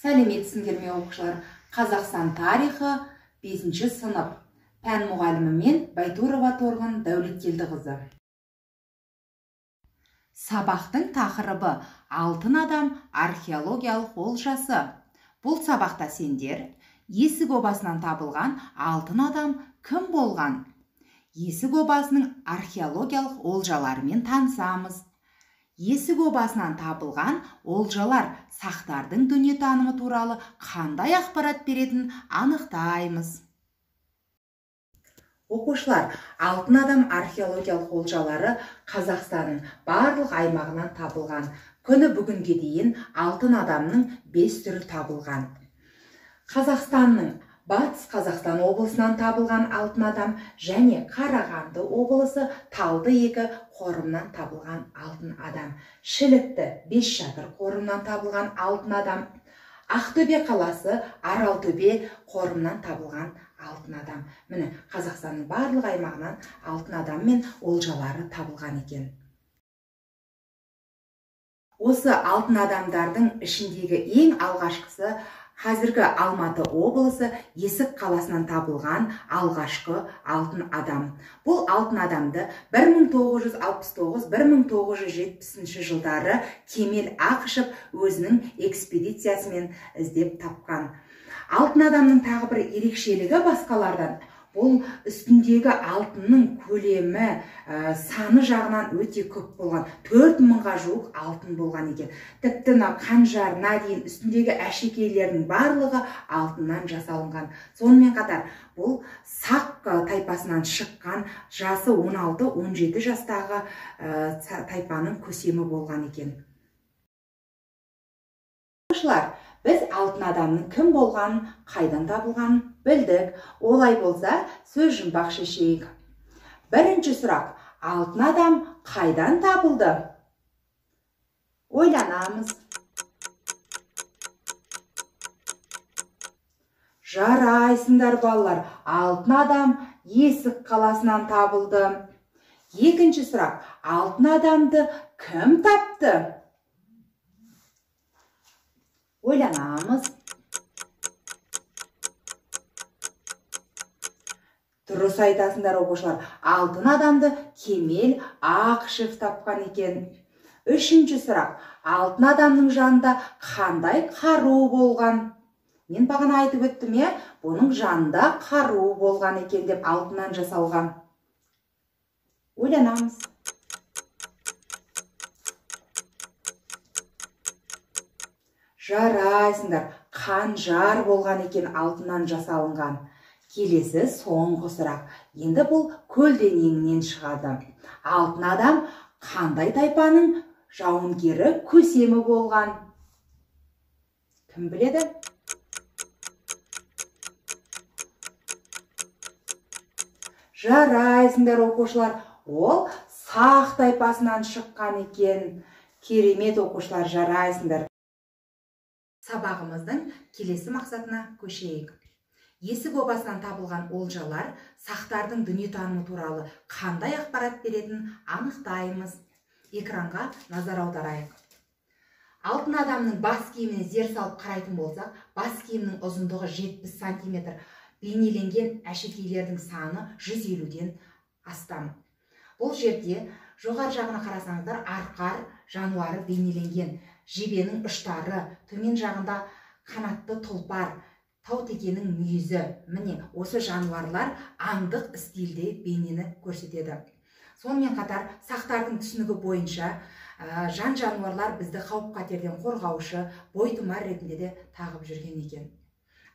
Сәлеметсіңдер ме оқушылар? Қазақстан тарихы 5-ші сынып. Пән мұғалімі мен Байтурова Торғын Дәулеткелдіқызы. Сабақтың тақырыбы алтын адам археологиялық олжасы. Бұл сабақта сендер есік обасынан табылған алтын адам кім болған? Есік обасының археологиялық олжаларымен танысамыз. Есік обасынан табылған олжалар сақтардың дүниетанымы туралы қандай ақпарат беретінін анықтаймыз. Оқушылар, алтын адам археологиялық олжалары Қазақстанның барлық аймағынан табылған. Күні бүгінге дейін алтын адамның 5 түрі табылған. Қазақстанның Батыс Қазақстан облысынан табылған алтын адам және Қарағанды облысы Талды-2 қорымынан табылған алтын адам. Шілікті Бесшатыр қорымынан табылған алтын адам. Ақтөбе қаласы Аралтөбе қорымынан табылған алтын адам. Міне, Қазақстанның барлық аймағынан алтын адам мен олжалары табылған екен. Осы алтын адамдардың ішіндегі ең алғашқысы қазіргі Алматы облысы Есік қаласынан табылған алғашқы алтын адам. Бұл алтын адамды 1969-1970 жылдары Кемел Ақышев өзінің экспедициясымен іздеп тапқан. Алтын адамның тағы бір ерекшелігі басқалардан. Бұл үстіндегі алтынның көлемі саны жағынан өте көп болған. 4000-ға жуық алтын болған екен. Тіпті қанжарына дейін үстіндегі әшекейлердің барлығы алтыннан жасалынған. Сонымен қатар бұл сақ тайпасынан шыққан жасы 16-17 жастағы тайпаның көсемі болған екен. Біз алтын адамның кім болғанын, қайдан табылғанын білдік. Олай болса, сөз жұмбақ шешейік. Бірінші сұрақ, алтын адам қайдан табылды? Ойланамыз. Жарайсыңдар балалар, алтын адам Есік қаласынан табылды. Екінші сұрақ, алтын адамды кім тапты? Ойланамыз. Дұрыс айтасыңдар оқушылар. Алтын адамды Кемел Ақышев тапқан екен. Үшінші сұрақ. Алтын адамның жанында қандай қару болған? Мен бағана айтып өттім, бұның жанында қару болған екен деп, алтыннан жасалған. Ойланамыз. Жарайсыңдар, қанжар болған екен, алтыннан жасалынған. Келесі соңғы сұрақ. Енді бұл көлденеңінен шығады. Алтын адам қандай тайпаның жауынгері көсемі болған? Кім біледі? Жарайсыңдар оқушылар, ол сақ тайпасынан шыққан екен. Керемет оқушылар, жарайсыңдар. Сабағымыздың келесі мақсатына көшейік. Есік обасынан табылған олжалар сақтардың дүниетанымы туралы қандай ақпарат беретінін анықтаймыз. Экранға назар аударайық. Алтын адамның бас киіміне зер салып қарайтын болсақ, бас киімнің ұзындығы 70 см, бейнеленген әшекейлердің саны 150-ден астам. Бұл жерде жоғар жағына қарасаңыздар, арқар жануары бейнеленген. Жебенің ұштары, төмен жағында қанатты тұлпар, таутекенің мүйізі. Міне, осы жануарлар аңдық стильде бейнені көрсетеді. Сонымен қатар, сақтардың түсінігі бойынша жан жануарлар бізді қауіп қатерден қорғаушы, бойтұмар ретінде де тағып жүрген екен.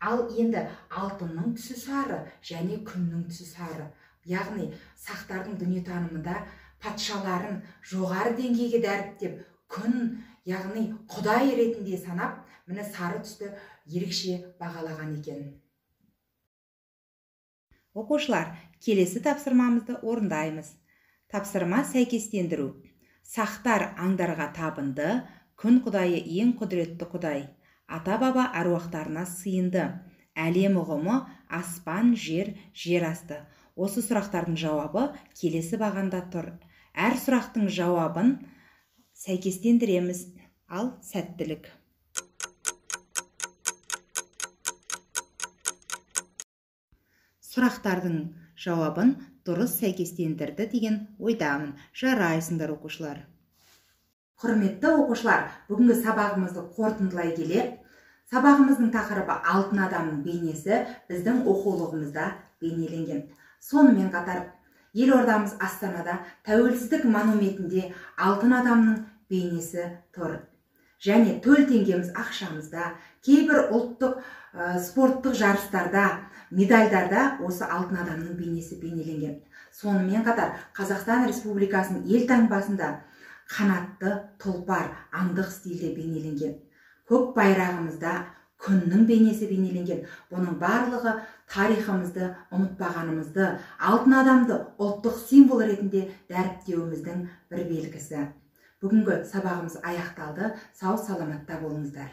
Ал енді алтынның түсі сары және күннің түсі сары. Яғни, сақтардың дүниетанымында патшаларын жоғары деңгейге дәріптеп, күн, яғни құдай ретінде санап, міне сары түсті ерекше бағалаған екен. Оқушылар, келесі тапсырмамызды орындаймыз. Тапсырма сәйкестендіру. Сақтар аңдарға табынды, күн құдайы ең құдіретті құдай. Ата-баба әруақтарына сыйынды. Әлем ұғымы аспан, жер, жер асты. Осы сұрақтардың жауабы келесі бағанда тұр. Әр сұрақтың жауабын сәйкестендіреміз. Ал сәттілік. сұрақтардың жауабын дұрыс сәйкестендірді деген ойдамын. Жарайсыңдар оқушылар. Құрметті оқушылар, бүгінгі сабағымызды қорытындылай келе, сабағымыздың тақырыбы алтын адамның бейнесі біздің оқулығымызда бейнеленген. Сонымен қатар, елордамыз Астанада тәуелсіздік монументінде алтын адамның бейнесі тұр. Және төл теңгеміз ақшамызда, кейбір ұлттық спорттық жарыстарда, медальдарда осы алтын адамның бейнесі бейнеленген. Сонымен қатар, Қазақстан Республикасының елтаңбасында қанатты тұлпар аңдық стилде бейнеленген. Көк байрағымызда күннің бейнесі бейнеленген. Бұның барлығы тарихымызды ұмытпағанымызды, алтын адамды ұлттық символ ретінде дәріптеуіміздің бір белгісі. Бүгінгі сабағымыз аяқталды. Сау саламатта болыңыздар.